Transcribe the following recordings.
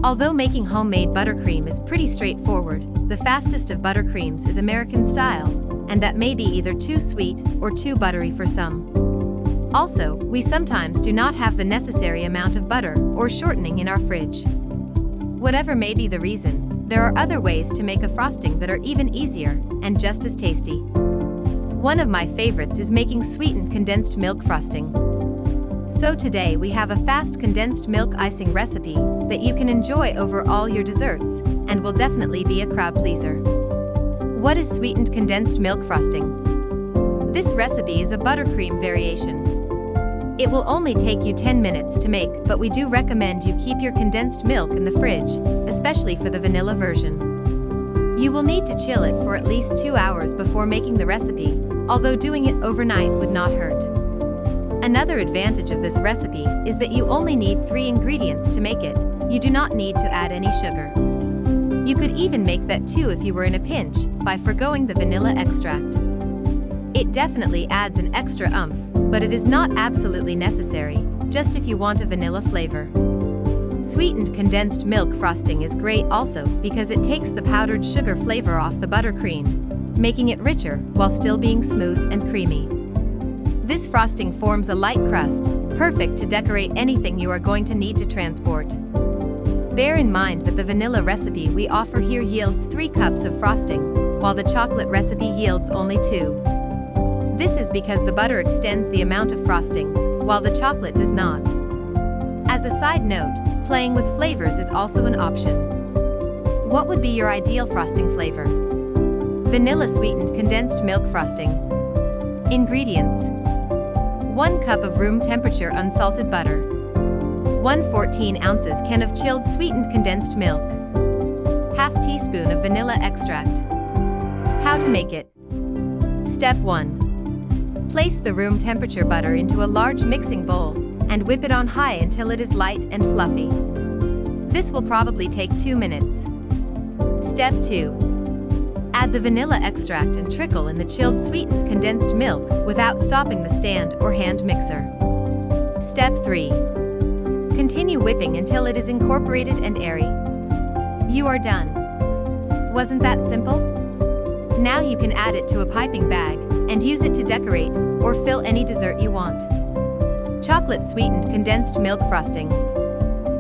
Although making homemade buttercream is pretty straightforward, the fastest of buttercreams is American style, and that may be either too sweet or too buttery for some. Also, we sometimes do not have the necessary amount of butter or shortening in our fridge. Whatever may be the reason, there are other ways to make a frosting that are even easier and just as tasty. One of my favorites is making sweetened condensed milk frosting. So today we have a fast condensed milk icing recipe that you can enjoy over all your desserts and will definitely be a crowd pleaser. What is sweetened condensed milk frosting? This recipe is a buttercream variation. It will only take you 10 minutes to make, but we do recommend you keep your condensed milk in the fridge, especially for the vanilla version. You will need to chill it for at least 2 hours before making the recipe, although doing it overnight would not hurt. Another advantage of this recipe is that you only need 3 ingredients to make it. You do not need to add any sugar. You could even make that too if you were in a pinch, by forgoing the vanilla extract. It definitely adds an extra oomph, but it is not absolutely necessary, just if you want a vanilla flavor. Sweetened condensed milk frosting is great also because it takes the powdered sugar flavor off the buttercream, making it richer while still being smooth and creamy. This frosting forms a light crust, perfect to decorate anything you are going to need to transport. Bear in mind that the vanilla recipe we offer here yields 3 cups of frosting, while the chocolate recipe yields only 2. This is because the butter extends the amount of frosting, while the chocolate does not. As a side note, playing with flavors is also an option. What would be your ideal frosting flavor? Vanilla sweetened condensed milk frosting. Ingredients: 1 cup of room temperature unsalted butter. 1 14 ounces can of chilled sweetened condensed milk. Half teaspoon of vanilla extract. How to make it? Step 1. Place the room temperature butter into a large mixing bowl and whip it on high until it is light and fluffy. This will probably take 2 minutes. Step 2. Add the vanilla extract and trickle in the chilled sweetened condensed milk without stopping the stand or hand mixer. Step 3. Continue whipping until it is incorporated and airy. You are done. Wasn't that simple? Now you can add it to a piping bag and use it to decorate or fill any dessert you want. Chocolate sweetened condensed milk frosting.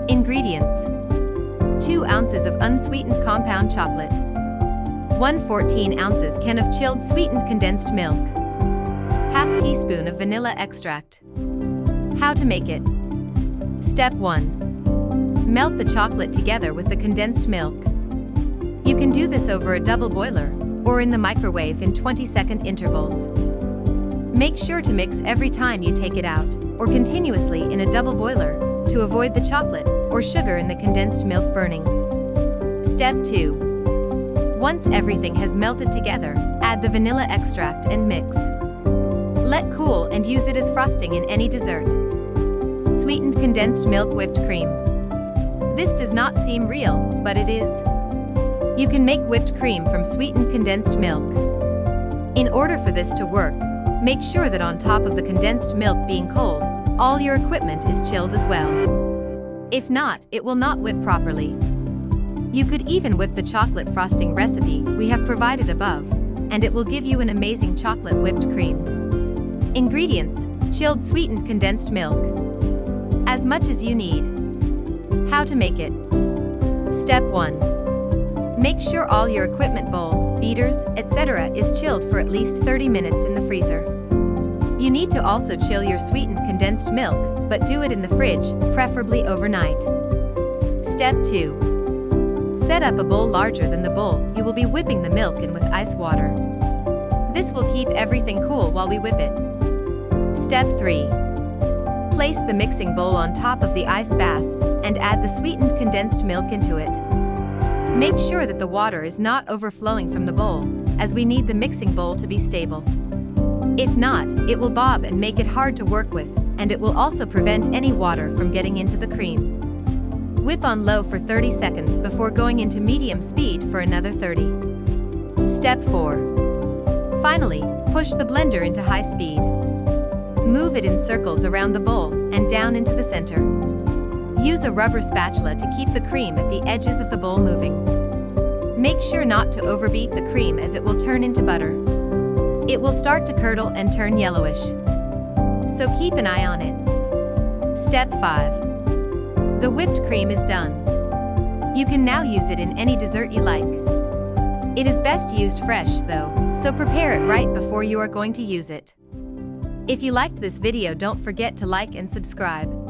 Ingredients: 2 ounces of unsweetened compound chocolate. 1 14 ounces can of chilled sweetened condensed milk. Half teaspoon of vanilla extract. How to make it? Step 1. Melt the chocolate together with the condensed milk. You can do this over a double boiler or in the microwave in 20-second intervals. Make sure to mix every time you take it out, or continuously in a double boiler, to avoid the chocolate or sugar in the condensed milk burning. Step 2. Once everything has melted together, add the vanilla extract and mix. Let cool and use it as frosting in any dessert. Sweetened condensed milk whipped cream. This does not seem real, but it is. You can make whipped cream from sweetened condensed milk. In order for this to work, make sure that on top of the condensed milk being cold, all your equipment is chilled as well. If not, it will not whip properly. You could even whip the chocolate frosting recipe we have provided above, and it will give you an amazing chocolate whipped cream. Ingredients: chilled sweetened condensed milk. As much as you need. How to make it? Step 1. Make sure all your equipment bowl, beaters, etc. is chilled for at least 30 minutes in the freezer. You need to also chill your sweetened condensed milk, but do it in the fridge, preferably overnight. Step 2. Set up a bowl larger than the bowl you will be whipping the milk in with ice water. This will keep everything cool while we whip it. Step 3. Place the mixing bowl on top of the ice bath and add the sweetened condensed milk into it. Make sure that the water is not overflowing from the bowl, as we need the mixing bowl to be stable. If not, it will bob and make it hard to work with, and it will also prevent any water from getting into the cream. Whip on low for 30 seconds before going into medium speed for another 30. Step 4. Finally, push the blender into high speed. Move it in circles around the bowl and down into the center. Use a rubber spatula to keep the cream at the edges of the bowl moving. Make sure not to overbeat the cream as it will turn into butter. It will start to curdle and turn yellowish. So keep an eye on it. Step 5. The whipped cream is done. You can now use it in any dessert you like. It is best used fresh though, so prepare it right before you are going to use it. If you liked this video, don't forget to like and subscribe.